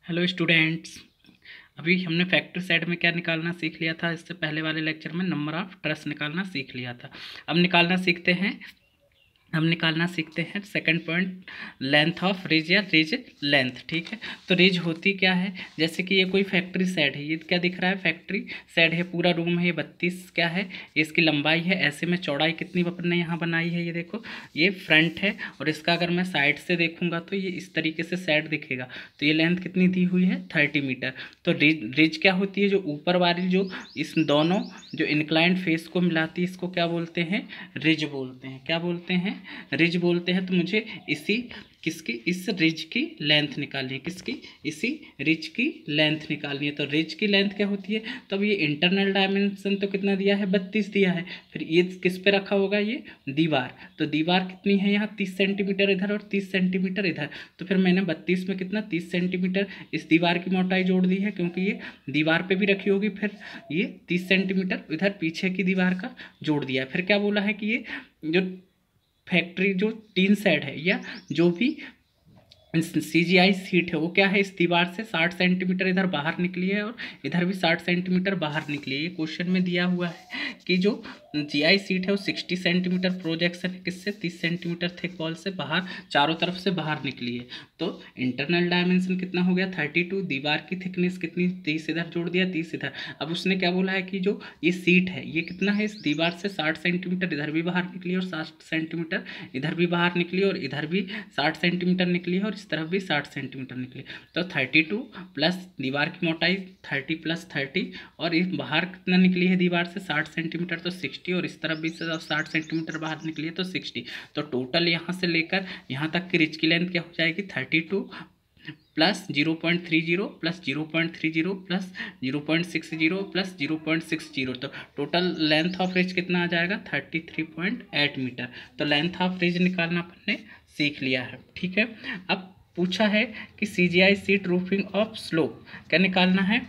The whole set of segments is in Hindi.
Hello students. अभी हमने फैक्टर सेट में क्या निकालना सीख लिया था। इससे पहले वाले लेक्चर में नंबर ऑफ ट्रस निकालना सीख लिया था। अब निकालना सीखते हैं second point, length of ridge या रिज लेंथ। ठीक है, तो रिज होती क्या है, जैसे कि ये कोई फैक्ट्री सेट है। ये क्या दिख रहा है, फैक्ट्री सेट है, पूरा रूम है। ये 32 क्या है, इसकी लंबाई है। ऐसे में चौड़ाई कितनी अपन ने यहाँ बनाई है, ये देखो, ये फ्रंट है। और इसका अगर मैं साइड से देखूंगा तो ये इस तरीके से सेट दिखेगा। तो ये लेंथ कितनी दी हुई है, 30 मीटर। तो रिज क्या होती है, जो ऊपर वाली, जो इस दोनों जो इंक्लाइंड फेस को मिलाती है, इसको क्या बोलते हैं, रिज बोलते हैं। क्या बोलते हैं, रिज बोलते हैं। तो मुझे इस रिज की लेंथ निकालनी है। किसकी, इसी रिज की लेंथ निकालनी है। तो रिज की लेंथ क्या होती है, तो अब ये इंटरनल डायमेंशन तो कितना दिया है, 32 दिया है। फिर ये किस पे रखा होगा, ये दीवार। तो दीवार कितनी है यहाँ, 30 सेंटीमीटर इधर और 30 सेंटीमीटर इधर। तो फिर मैंने 32 में कितना, 30 सेंटीमीटर इस दीवार की मोटाई जोड़ दी है, क्योंकि ये दीवार पे भी रखी होगी। फिर ये 30 सेंटीमीटर इधर पीछे की दीवार का जोड़ दिया है। फिर क्या बोला है कि ये जो फैक्ट्री जो टीन सेट है या जो भी CGI सीट है, वो क्या है, इस दीवार से 60 सेंटीमीटर इधर बाहर निकली है और इधर भी 60 सेंटीमीटर बाहर निकली है। ये क्वेश्चन में दिया हुआ है कि जो GI सीट है वो 60 सेंटीमीटर प्रोजेक्शन है, किससे, 30 सेंटीमीटर थिक वॉल से बाहर, चारों तरफ से बाहर निकली है। तो इंटरनल डायमेंशन कितना हो गया, 32। दीवार की थिकनेस कितनी, 30 इधर जोड़ दिया, 30 इधर। अब उसने क्या बोला है कि जो ये सीट है ये कितना है, इस दीवार से 60 सेंटीमीटर इधर भी बाहर निकली और 60 सेंटीमीटर इधर भी बाहर निकली और इधर भी 60 सेंटीमीटर निकली है और इस तरफ भी 60 सेंटीमीटर निकली। तो 32 प्लस दीवार की मोटाई 30 प्लस 30, और इस बाहर कितना निकली है दीवार से, 60 सेंटीमीटर, तो 60, और इस तरफ भी 60 सेंटीमीटर बाहर निकली है तो 60। तो टोटल यहाँ से लेकर यहाँ तक की रिज की लेंथ क्या हो जाएगी, 32 प्लस 0.30 प्लस 0.30 प्लस 0.60 प्लस 0.60। तो टोटल लेंथ ऑफ रिज कितना आ जाएगा, 33.8 मीटर। तो लेंथ ऑफ रिज निकालना अपन ने सीख लिया है। ठीक है, अब पूछा है कि CGI seat roofing of slope क्या निकालना है।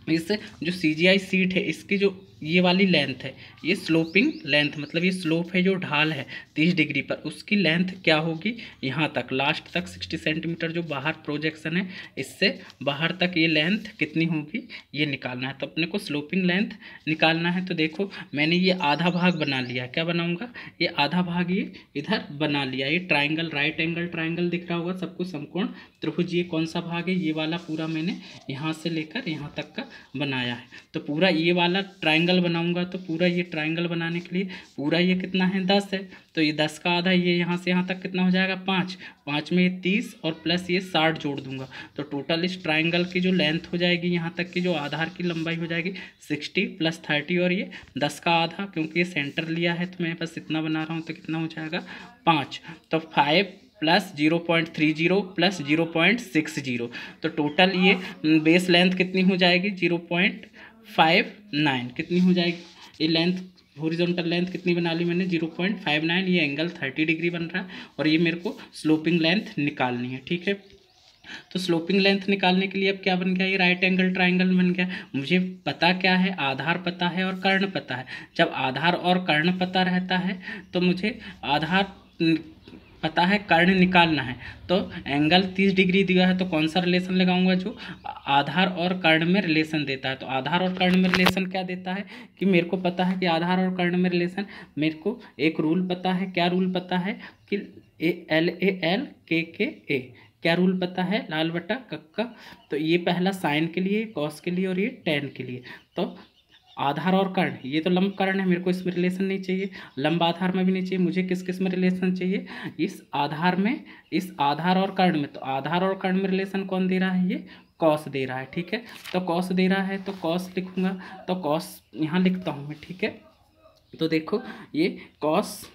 इस जो CGI सीट है इसकी जो ये वाली लेंथ है, ये स्लोपिंग लेंथ, मतलब ये स्लोप है जो ढाल है 30 डिग्री पर, उसकी लेंथ क्या होगी, यहाँ तक लास्ट तक 60 सेंटीमीटर जो बाहर प्रोजेक्शन है, इससे बाहर तक ये लेंथ कितनी होगी, ये निकालना है। तो अपने को स्लोपिंग लेंथ निकालना है। तो देखो मैंने ये आधा भाग बना लिया, क्या बनाऊंगा, ये आधा भाग ये इधर बना लिया। ये ट्राइंगल, राइट एंगल ट्राइंगल दिख रहा होगा सबको, समकोण त्रिभुज, ये कौन सा भाग है, ये वाला पूरा मैंने यहाँ से लेकर यहाँ तक का बनाया है। तो पूरा ये वाला ट्राइंगल बनाऊंगा, तो पूरा ये ट्राइंगल बनाने के लिए पूरा ये कितना है, 10 है। तो ये 10 का आधा, ये यहाँ से यहाँ तक कितना हो जाएगा, 5। 5 में ये 30 और प्लस ये 60 जोड़ दूंगा। तो टोटल इस ट्राइंगल की जो लेंथ हो जाएगी, यहाँ तक की जो आधार की लंबाई हो जाएगी 60 प्लस 30, और ये 10 का आधा, क्योंकि ये सेंटर लिया है तो मैं बस इतना बना रहा हूँ, तो कितना हो जाएगा, 5। तो 5 प्लस 0.30 प्लस 0.60। तो टोटल ये बेस लेंथ कितनी हो जाएगी, 0.59। कितनी हो जाएगी ये लेंथ, हॉरिजॉन्टल लेंथ कितनी बना ली मैंने, 0.59। ये एंगल 30 डिग्री बन रहा है और ये मेरे को स्लोपिंग लेंथ निकालनी है। ठीक है, तो स्लोपिंग लेंथ निकालने के लिए अब क्या बन गया, ये राइट एंगल ट्राइंगल बन गया। मुझे पता क्या है, आधार पता है और कर्ण पता है। जब आधार और कर्ण पता रहता है तो मुझे आधार पता है, कर्ण निकालना है। तो एंगल 30 डिग्री दिया है, तो कौन सा रिलेशन लगाऊंगा, जो आधार और कर्ण में रिलेशन देता है। तो आधार और कर्ण में रिलेशन क्या देता है, कि मेरे को पता है कि आधार और कर्ण में रिलेशन, मेरे को एक रूल पता है। क्या रूल पता है, कि LAL KKA, क्या रूल पता है, लाल बटा कक्का। तो ये पहला साइन के लिए, कॉस के लिए, और ये टेन के लिए। तो आधार और कर्ण, ये तो लंब कर्ण है, मेरे को इसमें रिलेशन नहीं चाहिए, लंब आधार में भी नहीं चाहिए। मुझे किस किस में रिलेशन चाहिए, इस आधार में, इस आधार और कर्ण में। तो आधार और कर्ण में रिलेशन कौन दे रहा है, ये कॉस दे रहा है। ठीक है, तो कॉस दे रहा है तो कॉस लिखूंगा, तो कॉस यहाँ लिखता हूँ मैं। ठीक है, तो देखो ये कॉस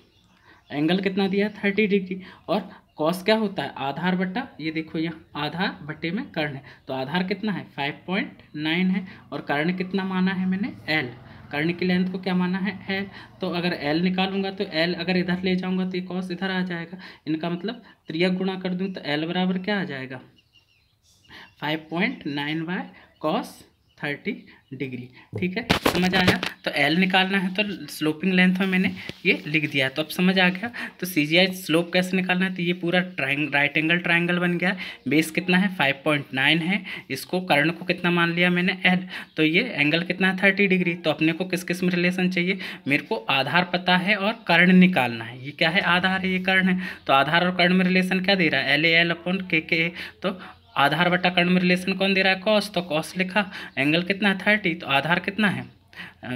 एंगल कितना दिया है, 30 डिग्री। और कॉस क्या होता है, आधार बटा, ये देखो यहाँ आधार बटे में कर्ण है, तो आधार कितना है, 5.9 है। और कर्ण कितना माना है मैंने, L। कर्ण की लेंथ को क्या माना है, L। तो अगर L निकालूंगा तो L अगर इधर ले जाऊंगा तो ये कॉस इधर आ जाएगा। इनका मतलब त्रियक गुणा कर दूं तो L बराबर क्या आ जाएगा, 5.9 बाय कॉस 30 डिग्री। ठीक है, समझ आया। तो एल निकालना है तो स्लोपिंग लेंथ में मैंने ये लिख दिया, तो अब समझ आ गया। तो CGI स्लोप कैसे निकालना है, तो ये पूरा राइट एंगल ट्राइंगल बन गया। बेस कितना है 5.9 है, इसको कर्ण को कितना मान लिया मैंने एल, तो ये एंगल कितना है 30 डिग्री। तो अपने को किस किस में रिलेशन चाहिए, मेरे को आधार पता है और कर्ण निकालना है। ये क्या है, आधार है, ये कर्ण है। तो आधार और कर्ण में रिलेशन क्या दे रहा है, LA L अपॉन के। तो आधार बटा कर्ण में रिलेशन कौन दे रहा है, कॉस। तो कॉस लिखा, एंगल कितना है 30, तो आधार कितना है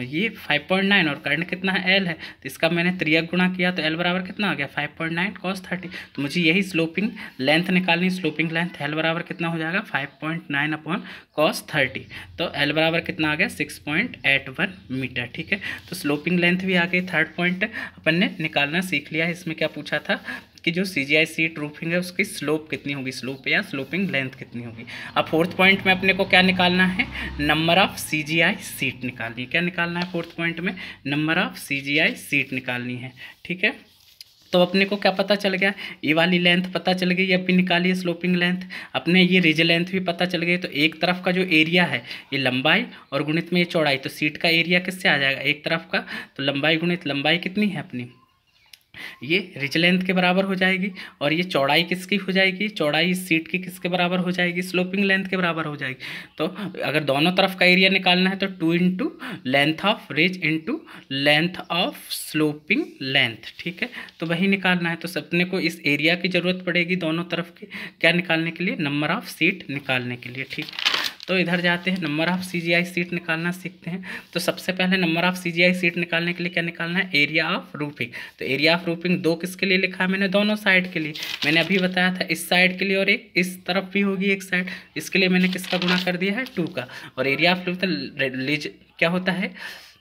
ये 5.9 और कर्ण कितना है एल है, तो इसका मैंने त्रियक गुणा किया तो एल बराबर कितना आ गया 5.9 cos 30। तो मुझे यही स्लोपिंग लेंथ निकालनी, स्लोपिंग लेंथ एल बराबर कितना हो जाएगा 5.9 अपॉन cos 30। तो एल बराबर कितना आ गया 6.81 मीटर। ठीक है, तो स्लोपिंग लेंथ भी आ गई। थर्ड पॉइंट अपन ने निकालना सीख लिया है। इसमें क्या पूछा था कि जो CGI सीट रूफिंग है उसकी स्लोप कितनी होगी, स्लोप या स्लोपिंग लेंथ कितनी होगी। अब फोर्थ पॉइंट में अपने को क्या निकालना है, नंबर ऑफ CGI सीट निकालनी है। क्या निकालना है फोर्थ पॉइंट में, नंबर ऑफ CGI सीट निकालनी है। ठीक है, तो अपने को क्या पता चल गया, ये वाली लेंथ पता चल गई, अब भी निकालिए स्लोपिंग लेंथ। अपने ये रिज लेंथ भी पता चल गई। तो एक तरफ का जो एरिया है ये लंबाई और गुणित में ये चौड़ाई, तो सीट का एरिया किससे आ जाएगा, एक तरफ का, तो लंबाई गुणित लंबाई कितनी है अपनी, ये रिज लेंथ के बराबर हो जाएगी। और ये चौड़ाई किसकी हो जाएगी, चौड़ाई इस सीट की किसके बराबर हो जाएगी, स्लोपिंग लेंथ के बराबर हो जाएगी। तो अगर दोनों तरफ का एरिया निकालना है तो 2 into length of ridge into length of sloping length. ठीक है, तो वही निकालना है। तो अपने को इस एरिया की ज़रूरत पड़ेगी दोनों तरफ की, क्या निकालने के लिए, नंबर ऑफ सीट निकालने के लिए। ठीक, तो इधर जाते हैं, नंबर ऑफ CGI सीट निकालना सीखते हैं। तो सबसे पहले नंबर ऑफ CGI सीट निकालने के लिए क्या निकालना है, एरिया ऑफ रूफिंग। तो एरिया ऑफ रूफिंग 2 किसके लिए लिखा है मैंने, दोनों साइड के लिए। मैंने अभी बताया था इस साइड के लिए और एक इस तरफ भी होगी एक साइड, इसके लिए मैंने किसका गुणा कर दिया है 2 का। और एरिया ऑफ रूफिंग क्या होता है,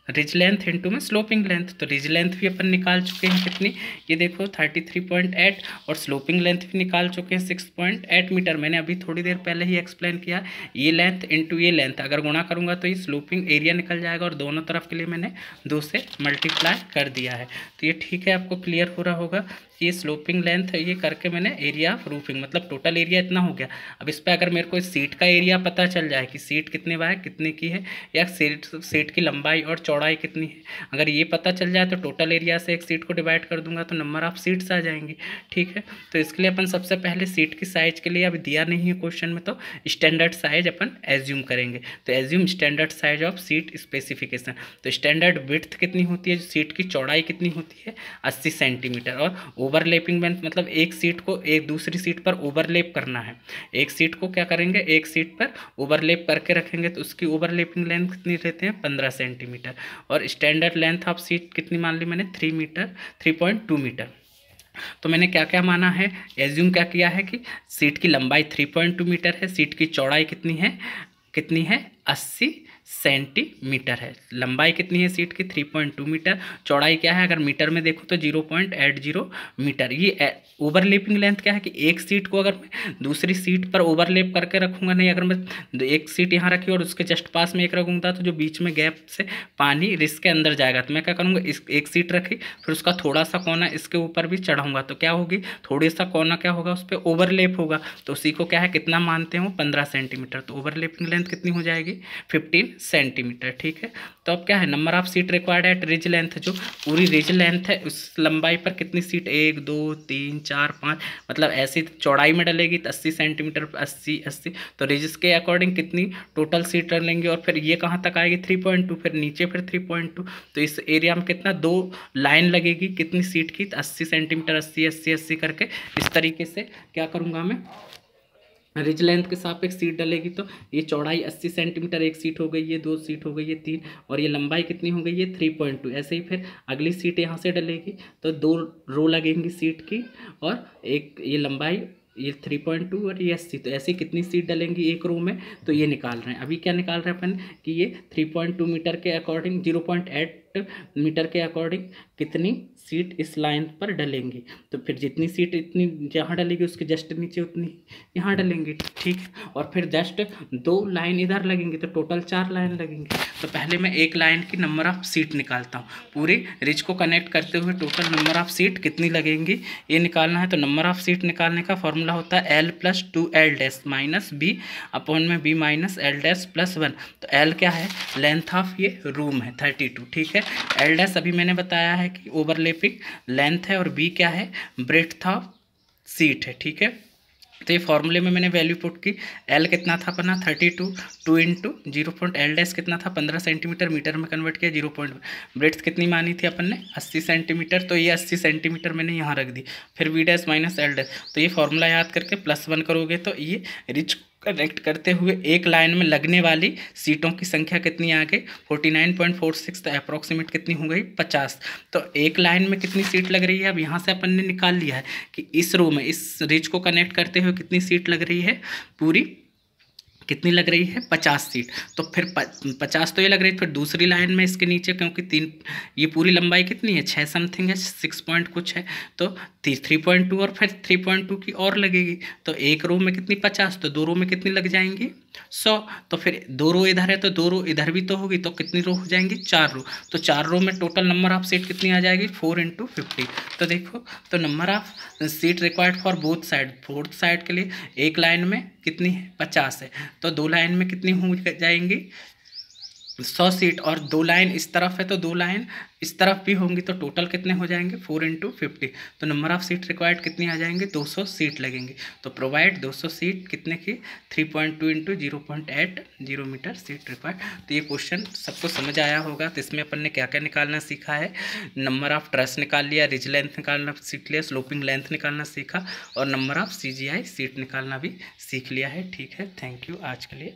रिज लेंथ इंटू में स्लोपिंग लेंथ। तो रिज लेंथ भी अपन निकाल चुके हैं कितनी, ये देखो 33.8, और स्लोपिंग लेंथ भी निकाल चुके हैं 6.8 मीटर। मैंने अभी थोड़ी देर पहले ही एक्सप्लेन किया, ये लेंथ इंटू ये लेंथ अगर गुणा करूंगा तो ये स्लोपिंग एरिया निकल जाएगा, और दोनों तरफ के लिए मैंने 2 से मल्टीप्लाई कर दिया है। तो ये ठीक है, आपको क्लियर हो रहा होगा। ये स्लोपिंग लेंथ है, ये करके मैंने एरिया ऑफ रूफिंग मतलब टोटल एरिया इतना हो गया। अब इस पर अगर मेरे को सीट का एरिया पता चल जाए कि सीट कितने बाय कितने की है, या सीट की लंबाई और चौड़ाई कितनी है, अगर ये पता चल जाए तो टोटल एरिया से एक सीट को डिवाइड कर दूंगा तो नंबर ऑफ सीट्स आ जाएंगी। ठीक है, तो इसके लिए अपन सबसे पहले सीट की साइज के लिए, अब दिया नहीं है क्वेश्चन में, तो स्टैंडर्ड साइज अपन एज्यूम करेंगे। तो assume standard size of seat specification. तो स्टैंडर्ड विड्थ कितनी होती है, सीट की चौड़ाई कितनी होती है 80 सेंटीमीटर। और ओवरलैपिंग लेंथ मतलब एक सीट को एक दूसरी सीट पर ओवरलैप करना है, एक सीट को क्या करेंगे एक सीट पर ओवरलैप करके रखेंगे, तो उसकी ओवरलैपिंग लेंथ कितनी रहते हैं 15 सेंटीमीटर। और स्टैंडर्ड लेंथ ऑफ सीट कितनी मान ली मैंने 3.2 मीटर। तो मैंने क्या क्या माना है, एज्यूम क्या किया है कि सीट की लंबाई 3.2 मीटर है, सीट की चौड़ाई कितनी है 80 सेंटीमीटर है। लंबाई कितनी है सीट की 3.2 मीटर, चौड़ाई क्या है अगर मीटर में देखो तो 0.80 मीटर। ये ओवरलैपिंग लेंथ क्या है कि एक सीट को अगर मैं दूसरी सीट पर ओवरलैप करके रखूँगा, नहीं अगर मैं एक सीट यहाँ रखी और उसके जस्ट पास में एक रखूँगा तो जो बीच में गैप से पानी रिस के अंदर जाएगा। तो मैं क्या करूँगा, इस एक सीट रखी फिर उसका थोड़ा सा कोना इसके ऊपर भी चढ़ाऊँगा, तो क्या होगी थोड़ी सा कोना क्या होगा उस पर ओवरलैप होगा। तो उसी को क्या है कितना मानते हो 15 सेंटीमीटर। तो ओवरलैपिंग लेंथ कितनी हो जाएगी 15 सेंटीमीटर। ठीक है, तो अब क्या है number of seat required at ridge length, जो पूरी रिज लेंथ है उस लंबाई पर कितनी सीट 1 2 3 4 5 मतलब ऐसी चौड़ाई में डलेगी तो 80 सेंटीमीटर 80। तो रिज के अकॉर्डिंग कितनी टोटल सीट डलेंगी, और फिर ये कहाँ तक आएगी 3.2, फिर नीचे फिर 3.2। तो इस एरिया में कितना 2 लाइन लगेगी कितनी सीट की 80 सेंटीमीटर 80 करके। इस तरीके से क्या करूँगा मैं, रिज लेंथ के सापेक्ष सीट डलेगी। तो ये चौड़ाई 80 सेंटीमीटर एक सीट हो गई, ये 2 सीट हो गई, ये 3, और ये लंबाई कितनी हो गई ये 3.2। ऐसे ही फिर अगली सीट यहाँ से डलेगी तो 2 रो लगेंगी सीट की, और एक ये लंबाई ये 3.2 और ये 80। तो ऐसी कितनी सीट डलेंगी एक रो में, तो ये निकाल रहे हैं। अभी क्या निकाल रहे हैं अपन कि ये 3.2 मीटर के अकॉर्डिंग 0.8 करेक्ट मीटर के अकॉर्डिंग कितनी सीट इस लाइन पर डलेंगी, तो फिर जितनी सीट इतनी जहाँ डलेगी उसके जस्ट नीचे उतनी यहाँ डलेंगी, ठीक है। और फिर जस्ट 2 लाइन इधर लगेंगी तो टोटल 4 लाइन लगेंगी। तो पहले मैं एक लाइन की नंबर ऑफ सीट निकालता हूँ, पूरे रिज को कनेक्ट करते हुए टोटल नंबर ऑफ सीट कितनी लगेंगी ये निकालना है। तो नंबर ऑफ सीट निकालने का फॉर्मूला होता है L + 2L- minus B upon में B माइनस L' + 1। तो L क्या है, लेंथ ऑफ ये रूम है 32, ठीक है। L' अभी मैंने बताया है कि ओवरलैपिंग लेंथ है, और B क्या है, ब्रेड्थ ऑफ सीट है, ठीक है। तो ये फॉर्मूले में मैंने वैल्यू पुट की, L कितना था अपना 32, 2 इंटू 0.L' कितना था 15 सेंटीमीटर, मीटर में कन्वर्ट किया 0. ब्रेड्थ कितनी मानी थी अपन ने 80 सेंटीमीटर, तो ये 80 सेंटीमीटर मैंने यहाँ रख दी। फिर V' माइनस L', तो ये फॉर्मूला याद करके +1 करोगे तो ये रिज कनेक्ट करते हुए एक लाइन में लगने वाली सीटों की संख्या कितनी आ गई 49.46, तो अप्रॉक्सीमेट कितनी हो गई 50। तो एक लाइन में कितनी सीट लग रही है, अब यहाँ से अपन ने निकाल लिया है कि इस रो में इस रिज को कनेक्ट करते हुए कितनी सीट लग रही है, पूरी कितनी लग रही है 50 सीट। तो फिर 50 तो ये लग रही है, फिर दूसरी लाइन में इसके नीचे क्योंकि 3 ये पूरी लंबाई कितनी है 6 समथिंग है, 6 पॉइंट कुछ है, तो 3.2 और फिर 3.2 की और लगेगी। तो एक रो में कितनी 50, तो 2 रो में कितनी लग जाएंगी 100। तो फिर 2 रो इधर है तो 2 रो इधर भी तो होगी, तो कितनी रो हो जाएंगी 4 रो। तो 4 रो में टोटल नंबर ऑफ सीट कितनी आ जाएगी 4 × 50। तो देखो, तो number of seat required for both side, fourth side के लिए एक लाइन में कितनी है 50 है, तो 2 लाइन में कितनी हो जाएंगी 100 सीट, और 2 लाइन इस तरफ है तो 2 लाइन इस तरफ भी होंगी, तो टोटल कितने हो जाएंगे 4 × 50। तो नंबर ऑफ सीट रिक्वायर्ड कितनी आ जाएंगे 200 सीट लगेंगी। तो प्रोवाइड 200 सीट कितने की 3.2 × 0.80 मीटर सीट रिक्वायर्ड। तो ये क्वेश्चन सबको समझ आया होगा। तो इसमें अपन ने क्या क्या निकालना सीखा है, नंबर ऑफ ट्रस निकाल लिया, रिज लेंथ निकालना सीख लिया, स्लोपिंग लेंथ निकालना सीखा, और नंबर ऑफ CGI सीट निकालना भी सीख लिया है, ठीक है। थैंक यू आज के लिए।